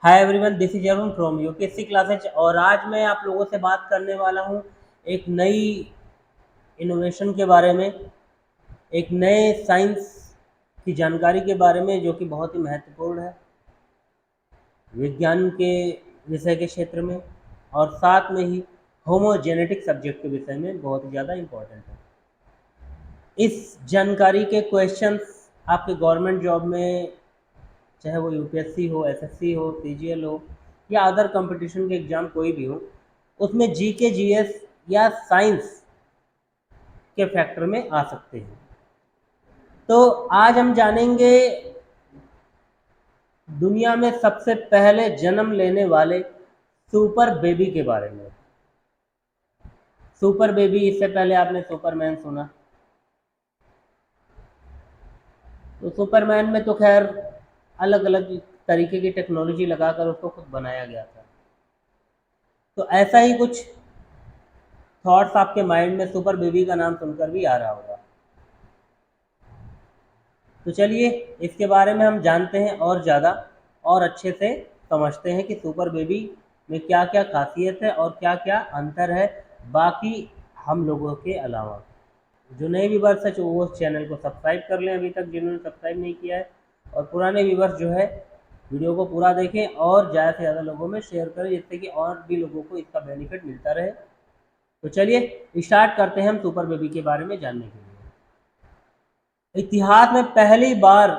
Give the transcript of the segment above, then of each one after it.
Hi everyone, this is Arun from UPSC classes. और आज मैं आप लोगों से बात करने वाला हूँ एक नई इनोवेशन के बारे में, एक नए साइंस की जानकारी के बारे में जो कि बहुत ही महत्वपूर्ण है विज्ञान के विषय के क्षेत्र में, और साथ में ही होमोजेनेटिक सब्जेक्ट के विषय में बहुत ही ज़्यादा इम्पोर्टेंट है। इस जानकारी के क्वेश्चंस आपके गवर्नमेंट जॉब में, चाहे वो यूपीएससी हो, एसएससी हो, सीजीएल हो या अदर कंपटीशन के एग्ज़ाम कोई भी हो, उसमें जीके, जीएस या साइंस के फैक्टर में आ सकते हैं। तो आज हम जानेंगे दुनिया में सबसे पहले जन्म लेने वाले सुपर बेबी के बारे में। सुपर बेबी, इससे पहले आपने सुपरमैन सुना, तो सुपरमैन में तो खैर अलग अलग तरीके की टेक्नोलॉजी लगाकर उसको खुद बनाया गया था। तो ऐसा ही कुछ थॉट्स आपके माइंड में सुपर बेबी का नाम सुनकर भी आ रहा होगा। तो चलिए इसके बारे में हम जानते हैं और ज़्यादा और अच्छे से समझते हैं कि सुपर बेबी में क्या क्या खासियत है और क्या क्या अंतर है बाकी हम लोगों के अलावा। जो नए व्यूवर्स है वो उस चैनल को सब्सक्राइब कर लें अभी तक जिन्होंने सब्सक्राइब नहीं किया है, और पुराने व्यूवर्स जो है वीडियो को पूरा देखें और ज़्यादा से ज़्यादा लोगों में शेयर करें जिससे कि और भी लोगों को इसका बेनिफिट मिलता रहे। तो चलिए स्टार्ट करते हैं हम सुपर बेबी के बारे में जानने के लिए। इतिहास में पहली बार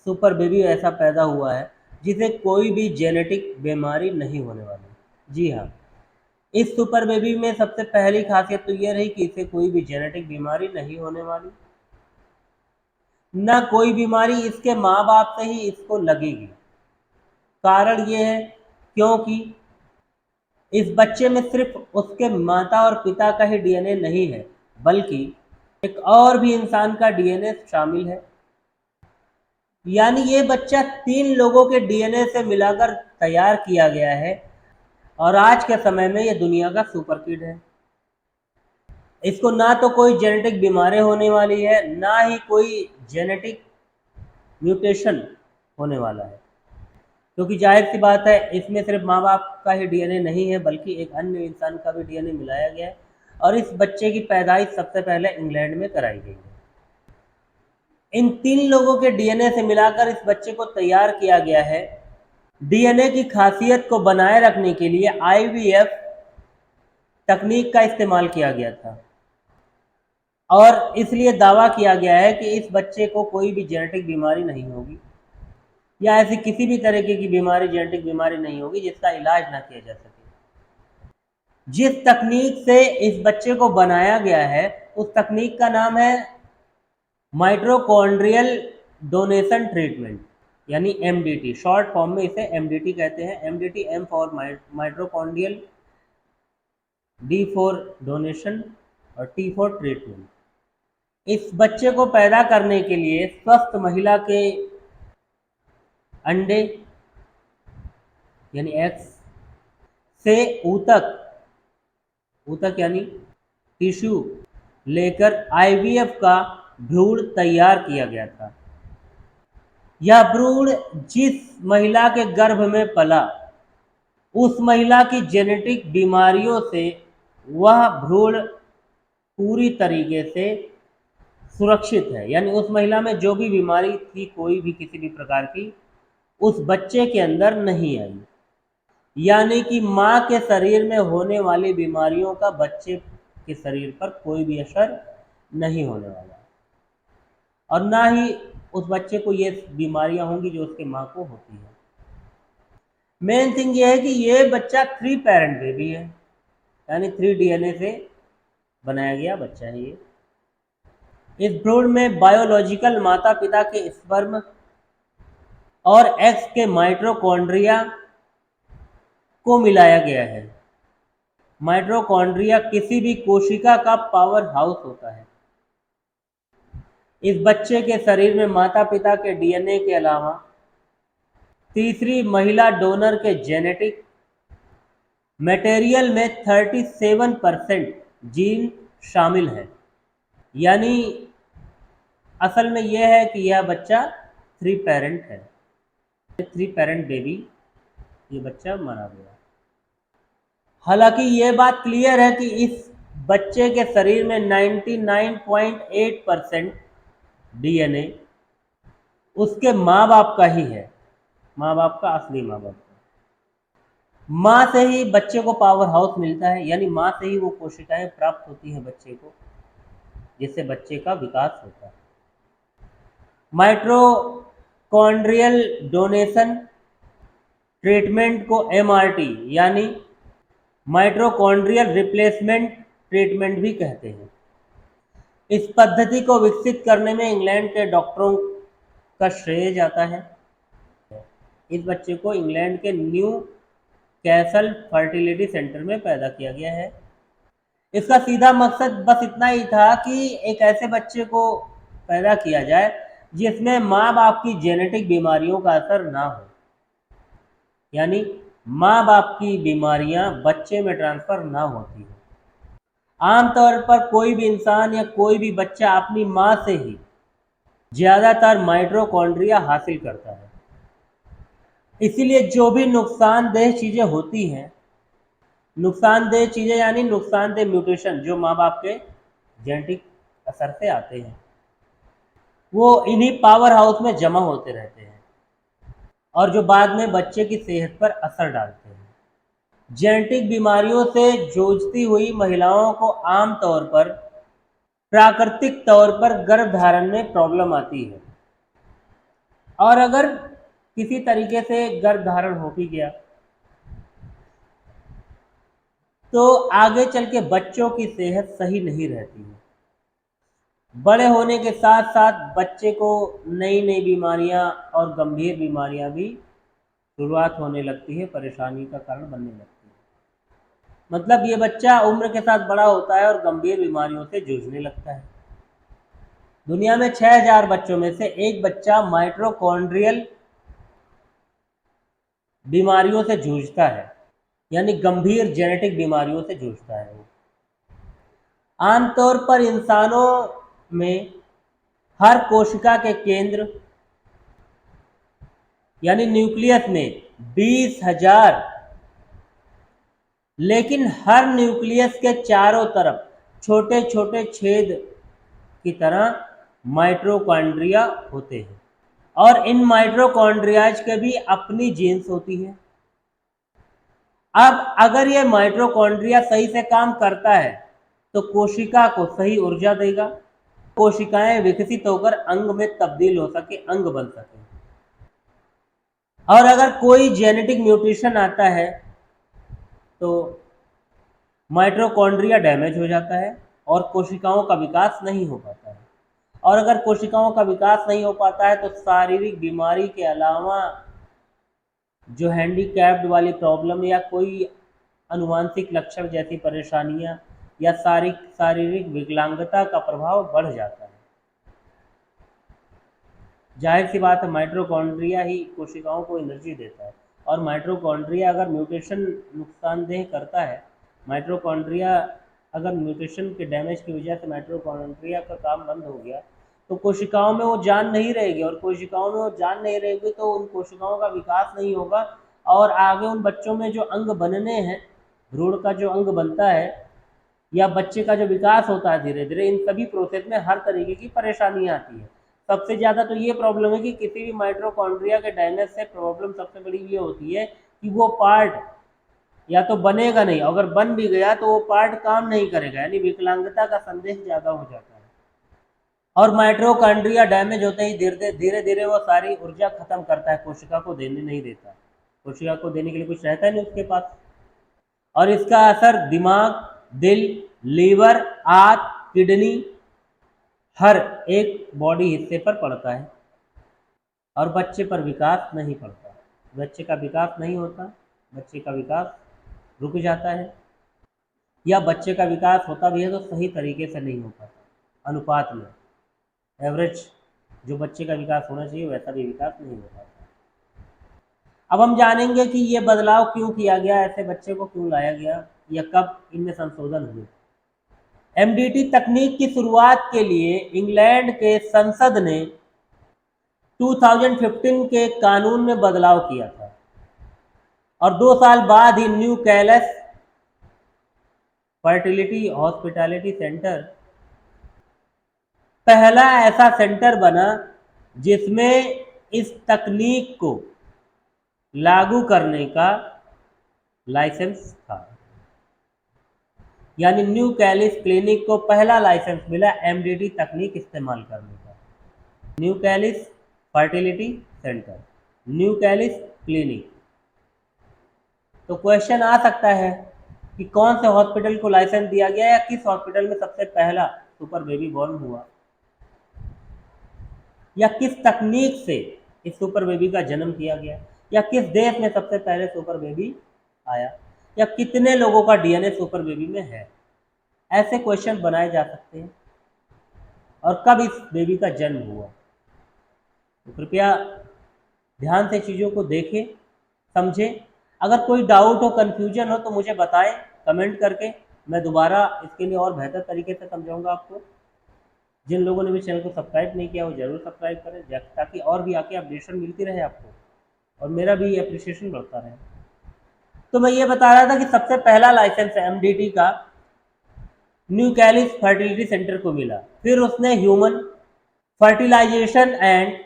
सुपर बेबी ऐसा पैदा हुआ है जिसे कोई भी जेनेटिक बीमारी नहीं होने वाली। जी हाँ, इस सुपर बेबी में सबसे पहली खासियत तो ये रही कि इसे कोई भी जेनेटिक बीमारी नहीं होने वाली, न कोई बीमारी इसके माँ बाप से ही इसको लगेगी। कारण ये है क्योंकि इस बच्चे में सिर्फ उसके माता और पिता का ही डीएनए नहीं है, बल्कि एक और भी इंसान का डीएनए शामिल है। यानी ये बच्चा 3 लोगों के डीएनए से मिलाकर तैयार किया गया है, और आज के समय में ये दुनिया का सुपर किड है। इसको ना तो कोई जेनेटिक बीमारी होने वाली है, ना ही कोई जेनेटिक म्यूटेशन होने वाला है, क्योंकि जाहिर सी बात है इसमें सिर्फ माँ बाप का ही डीएनए नहीं है बल्कि एक अन्य इंसान का भी डीएनए मिलाया गया है। और इस बच्चे की पैदाइश सबसे पहले इंग्लैंड में कराई गई है। इन 3 लोगों के डीएनए से मिलाकर इस बच्चे को तैयार किया गया है। डीएनए की खासियत को बनाए रखने के लिए आईवीएफ तकनीक का इस्तेमाल किया गया था, और इसलिए दावा किया गया है कि इस बच्चे को कोई भी जेनेटिक बीमारी नहीं होगी, या ऐसी किसी भी तरीके की बीमारी, जेनेटिक बीमारी नहीं होगी जिसका इलाज ना किया जा सके। जिस तकनीक से इस बच्चे को बनाया गया है उस तकनीक का नाम है माइटोकॉन्ड्रियल डोनेशन ट्रीटमेंट, यानी एमडीटी। शॉर्ट फॉर्म में इसे एमडीटी कहते हैं। MDT, M for mitochondrial, D for donation और टी फॉर ट्रीटमेंट। इस बच्चे को पैदा करने के लिए स्वस्थ महिला के अंडे यानी एग्स से ऊतक, ऊतक यानी टिश्यू लेकर आईवीएफ का भ्रूण तैयार किया गया था। यह भ्रूण जिस महिला के गर्भ में पला, उस महिला की जेनेटिक बीमारियों से वह भ्रूण पूरी तरीके से सुरक्षित है। यानी उस महिला में जो भी बीमारी थी, कोई भी किसी भी प्रकार की, उस बच्चे के अंदर नहीं आई। यानी कि माँ के शरीर में होने वाली बीमारियों का बच्चे के शरीर पर कोई भी असर नहीं होने वाला, और ना ही उस बच्चे को ये बीमारियां होंगी जो उसके माँ को होती है। मेन थिंग ये है कि ये बच्चा 3 पेरेंट बेबी है, यानी 3 डीएनए से बनाया गया बच्चा है ये। इस भ्रूण में बायोलॉजिकल माता पिता के स्पर्म और एक्स के माइटोकॉन्ड्रिया को मिलाया गया है। माइटोकॉन्ड्रिया किसी भी कोशिका का पावर हाउस होता है। इस बच्चे के शरीर में माता पिता के डीएनए के अलावा तीसरी महिला डोनर के जेनेटिक मटेरियल में 37% जीन शामिल है। यानी असल में यह है कि यह बच्चा 3 पेरेंट है, 3 पेरेंट बेबी ये बच्चा मारा गया। हालांकि ये बात क्लियर है कि इस बच्चे के शरीर में 99.8% डीएनए उसके माँ बाप का ही है, माँ बाप का, असली माँ बाप का। माँ से ही बच्चे को पावर हाउस मिलता है, यानी माँ से ही वो कोशिकाएं प्राप्त होती हैं बच्चे को, जिससे बच्चे का विकास होता है। माइटोकॉन्ड्रियल डोनेशन ट्रीटमेंट को एमआरटी यानी माइटोकॉन्ड्रियल रिप्लेसमेंट ट्रीटमेंट भी कहते हैं। इस पद्धति को विकसित करने में इंग्लैंड के डॉक्टरों का श्रेय जाता है। इस बच्चे को इंग्लैंड के न्यू कैसल फर्टिलिटी सेंटर में पैदा किया गया है। इसका सीधा मकसद बस इतना ही था कि एक ऐसे बच्चे को पैदा किया जाए जिसमें माँ बाप की जेनेटिक बीमारियों का असर ना हो, यानी माँ बाप की बीमारियां बच्चे में ट्रांसफर ना होती हो। आमतौर पर कोई भी इंसान या कोई भी बच्चा अपनी माँ से ही ज़्यादातर माइटोकॉन्ड्रिया हासिल करता है। इसीलिए जो भी नुकसानदेह चीज़ें होती हैं, नुकसानदेह चीज़ें यानी नुकसानदेह म्यूटेशन जो माँ बाप के जेनेटिक असर से आते हैं, वो इन्हीं पावर हाउस में जमा होते रहते हैं और जो बाद में बच्चे की सेहत पर असर डालते हैं। जेनेटिक बीमारियों से जूझती हुई महिलाओं को आमतौर पर प्राकृतिक तौर पर गर्भधारण में प्रॉब्लम आती है, और अगर किसी तरीके से गर्भधारण हो भी गया तो आगे चल के बच्चों की सेहत सही नहीं रहती है। बड़े होने के साथ साथ बच्चे को नई नई बीमारियां और गंभीर बीमारियां भी शुरुआत होने लगती है, परेशानी का कारण बनने लगती है। मतलब ये बच्चा उम्र के साथ बड़ा होता है और गंभीर बीमारियों से जूझने लगता है। दुनिया में 6000 बच्चों में से एक बच्चा माइटोकॉन्ड्रियल बीमारियों से जूझता है, यानी गंभीर जेनेटिक बीमारियों से जूझता है वो। आमतौर पर इंसानों में हर कोशिका के केंद्र यानी न्यूक्लियस में 20,000, लेकिन हर न्यूक्लियस के चारों तरफ छोटे छोटे छेद की तरह माइटोकॉन्ड्रिया होते हैं, और इन माइटोकॉन्ड्रियाज के भी अपनी जीन्स होती है। अब अगर ये माइटोकॉन्ड्रिया सही से काम करता है तो कोशिका को सही ऊर्जा देगा, कोशिकाएं विकसित होकर अंग में तब्दील हो सके, अंग बन सके। और अगर कोई जेनेटिक म्यूटेशन आता है तो माइटोकॉन्ड्रिया डैमेज हो जाता है और कोशिकाओं का विकास नहीं हो पाता है। और अगर कोशिकाओं का विकास नहीं हो पाता है तो शारीरिक बीमारी के अलावा जो हैंडीकैप्ड वाली प्रॉब्लम या कोई अनुवांशिक लक्षण जैसी परेशानियां या शारीरिक विकलांगता का प्रभाव बढ़ जाता है। जाहिर सी बात है, माइटोकॉन्ड्रिया ही कोशिकाओं को एनर्जी देता है, और माइटोकॉन्ड्रिया अगर म्यूटेशन नुकसानदेह करता है, माइटोकॉन्ड्रिया अगर म्यूटेशन के डैमेज की वजह से माइटोकॉन्ड्रिया का काम बंद हो गया तो कोशिकाओं में वो जान नहीं रहेगी, और कोशिकाओं में वो जान नहीं रहेगी तो उन कोशिकाओं का विकास नहीं होगा, और आगे उन बच्चों में जो अंग बनने हैं, भ्रूण का जो अंग बनता है या बच्चे का जो विकास होता है धीरे धीरे, इन सभी प्रोसेस में हर तरीके की परेशानियां आती है। सबसे ज़्यादा तो ये प्रॉब्लम है कि किसी भी माइटोकॉन्ड्रिया के डैमेज से प्रॉब्लम सबसे बड़ी ये होती है कि वो पार्ट या तो बनेगा नहीं, अगर बन भी गया तो वो पार्ट काम नहीं करेगा, यानी विकलांगता का संदेह ज़्यादा हो जाता है। और माइटोकॉन्ड्रिया डैमेज होते ही धीरे धीरे वो सारी ऊर्जा खत्म करता है, कोशिका को देने नहीं देता, कोशिका को देने के लिए कुछ रहता है नहीं उसके पास। और इसका असर दिमाग, दिल, लीवर, आंत, किडनी, हर एक बॉडी हिस्से पर पड़ता है, और बच्चे पर विकास नहीं पड़ता, बच्चे का विकास नहीं होता, बच्चे का विकास रुक जाता है, या बच्चे का विकास होता भी है तो सही तरीके से नहीं हो पाता, अनुपात में एवरेज जो बच्चे का विकास होना चाहिए वैसा भी विकास नहीं हो पाता। अब हम जानेंगे कि ये बदलाव क्यों किया गया, ऐसे बच्चे को क्यों लाया गया या कब इनमें संशोधन हुए। एमडीटी तकनीक की शुरुआत के लिए इंग्लैंड के संसद ने 2015 के कानून में बदलाव किया था। और 2 साल बाद ही न्यू कैलस फर्टिलिटी हॉस्पिटैलिटी सेंटर पहला ऐसा सेंटर बना जिसमें इस तकनीक को लागू करने का लाइसेंस था। यानी न्यू कैलिस क्लिनिक को पहला लाइसेंस मिला एमडीटी तकनीक इस्तेमाल करने का। न्यू कैलिस fertility centre, new Kallis clinic. तो क्वेश्चन आ सकता है कि कौन से हॉस्पिटल को लाइसेंस दिया गया या किस हॉस्पिटल में सबसे पहला सुपर बेबी बॉर्न हुआ, या किस तकनीक से इस सुपर बेबी का जन्म किया गया, या किस देश में सबसे पहले सुपर बेबी आया, या कितने लोगों का डीएनए सुपर बेबी में है। ऐसे क्वेश्चन बनाए जा सकते हैं। और कब इस बेबी का जन्म हुआ। तो कृपया ध्यान से चीज़ों को देखें, समझें। अगर कोई डाउट हो, कन्फ्यूजन हो तो मुझे बताएं कमेंट करके, मैं दोबारा इसके लिए और बेहतर तरीके से समझाऊंगा आपको। जिन लोगों ने भी चैनल को सब्सक्राइब नहीं किया वो जरूर सब्सक्राइब करें, ताकि और भी आके अपडेशन मिलती रहे आपको और मेरा भी एप्रिसिएशन बढ़ता रहे। तो मैं ये बता रहा था कि सबसे पहला लाइसेंस एमडीटी का न्यू कैलिस फर्टिलिटी सेंटर को मिला। फिर उसने human fertilisation and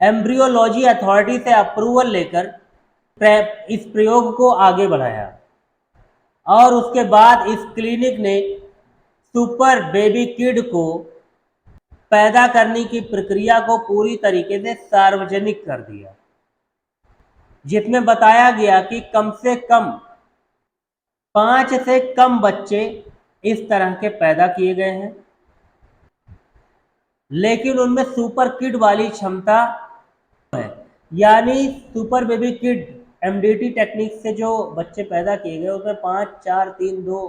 embryology authority से अप्रूवल लेकर इस प्रयोग को आगे बढ़ाया और उसके बाद इस क्लिनिक ने सुपर बेबी किड को पैदा करने की प्रक्रिया को पूरी तरीके से सार्वजनिक कर दिया, जिसमें बताया गया कि कम से कम 5 से कम बच्चे इस तरह के पैदा किए गए हैं, लेकिन उनमें सुपर किड वाली क्षमता है। यानी super baby kid MDT technique से जो बच्चे पैदा किए गए उसमें 5, 4, 3, 2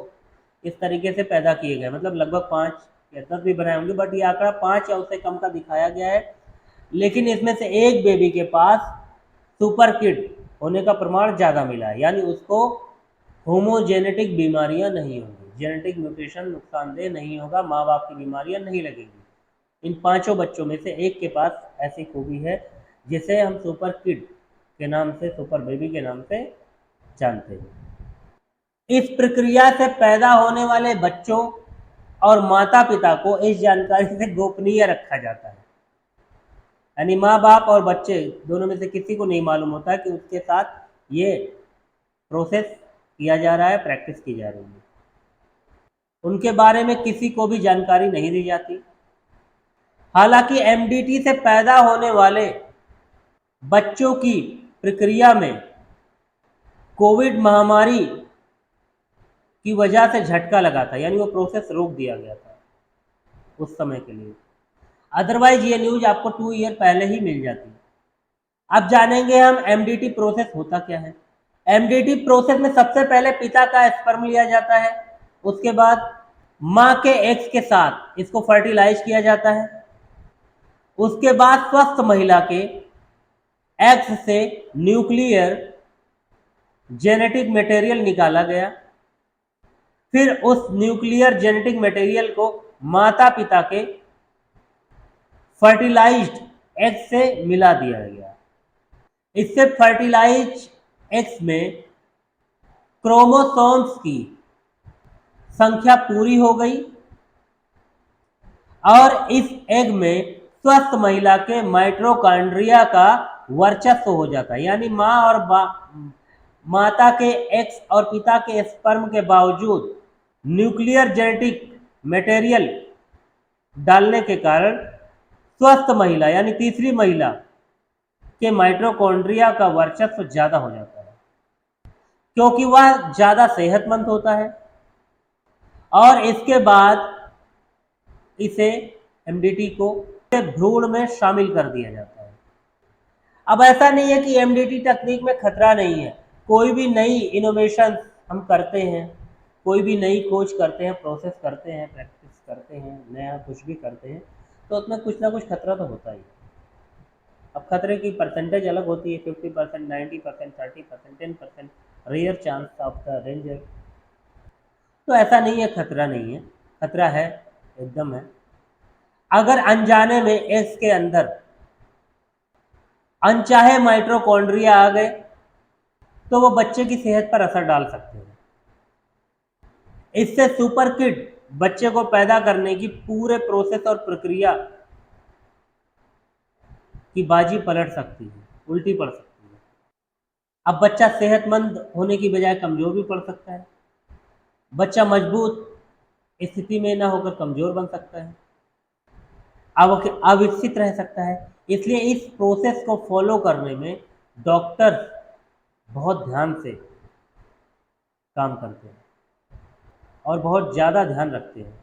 इस तरीके से पैदा किए गए, मतलब लगभग 5 या 10 भी बनाए होंगे, बट ये आंकड़ा 5 या उससे कम का दिखाया गया है। लेकिन इसमें से एक बेबी के पास सुपर किड होने का प्रमाण ज़्यादा मिला है, यानी उसको होमोजेनेटिक बीमारियां नहीं होंगी, जेनेटिक म्यूटेशन नुकसानदेह नहीं होगा, माँ बाप की बीमारियां नहीं लगेंगी। इन 5 बच्चों में से एक के पास ऐसी खूबी है जिसे हम सुपर किड के नाम से, सुपर बेबी के नाम से जानते हैं। इस प्रक्रिया से पैदा होने वाले बच्चों और माता पिता को इस जानकारी से गोपनीय रखा जाता है, यानी माँ बाप और बच्चे दोनों में से किसी को नहीं मालूम होता कि उसके साथ ये प्रोसेस किया जा रहा है, प्रैक्टिस की जा रही है। उनके बारे में किसी को भी जानकारी नहीं दी जाती। हालांकि एमडीटी से पैदा होने वाले बच्चों की प्रक्रिया में कोविड महामारी की वजह से झटका लगा था, यानी वो प्रोसेस रोक दिया गया था उस समय के लिए। अदरवाइज ये न्यूज आपको 2 ईयर पहले ही मिल जाती। अब जानेंगे हम एमडीटी प्रोसेस होता क्या है। एमडीटी प्रोसेस में सबसे पहले पिता का स्पर्म लिया जाता है, उसके बाद माँ के एग्स के साथ इसको फर्टिलाइज किया जाता है, उसके बाद स्वस्थ महिला के एग्स से न्यूक्लियर जेनेटिक मटेरियल निकाला गया। फिर उस न्यूक्लियर जेनेटिक मटेरियल को माता पिता के फर्टिलाइज्ड एग्स से मिला दिया गया। इससे फर्टिलाइज एग्स में क्रोमोसोम्स की संख्या पूरी हो गई और इस एग में स्वस्थ महिला के माइटोकॉन्ड्रिया का वर्चस्व हो जाता है, यानी माँ और माता के एक्स और पिता के स्पर्म के बावजूद न्यूक्लियर जेनेटिक मटेरियल डालने के कारण स्वस्थ महिला यानी तीसरी महिला के माइटोकॉन्ड्रिया का वर्चस्व ज़्यादा हो जाता है, क्योंकि वह ज़्यादा सेहतमंद होता है। और इसके बाद इसे एमडीटी को भ्रूण में शामिल कर दिया जाता है। अब ऐसा नहीं है कि एमडीटी तकनीक में खतरा नहीं है। कोई भी नई इनोवेशन हम करते हैं, कोई भी नई खोज करते हैं, प्रोसेस करते हैं, प्रैक्टिस करते हैं, नया कुछ भी करते हैं, तो उसमें कुछ ना कुछ खतरा तो होता ही है। अब खतरे की परसेंटेज अलग होती है, 50%, 90%, 30%, 10%, rare chance of the danger. तो ऐसा नहीं है, खतरा नहीं है, खतरा है, एकदम है। अगर अनजाने में एग्स के अंदर अनचाहे माइटोकॉन्ड्रिया आ गए तो वो बच्चे की सेहत पर असर डाल सकते हैं। इससे सुपर किड बच्चे को पैदा करने की पूरे प्रोसेस और प्रक्रिया की बाजी पलट सकती है, उल्टी पड़ सकती है। अब बच्चा सेहतमंद होने की बजाय कमज़ोर भी पड़ सकता है। बच्चा मजबूत स्थिति में ना होकर कमज़ोर बन सकता है, अविकसित रह सकता है। इसलिए इस प्रोसेस को फॉलो करने में डॉक्टर बहुत ध्यान से काम करते हैं और बहुत ज़्यादा ध्यान रखते हैं।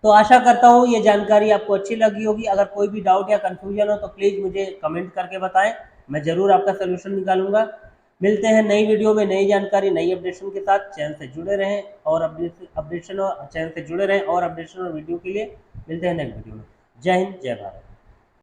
तो आशा करता हूँ ये जानकारी आपको अच्छी लगी होगी। अगर कोई भी डाउट या कन्फ्यूजन हो तो प्लीज़ मुझे कमेंट करके बताएं, मैं ज़रूर आपका सलूशन निकालूंगा। मिलते हैं नई वीडियो में नई जानकारी नई अपडेशन के साथ। चैनल से जुड़े रहें और अपडेशन और चैनल से जुड़े रहें और अपडेशन और वीडियो के लिए मिलते हैं नेक्स्ट वीडियो में। जय हिंद, जय भारत।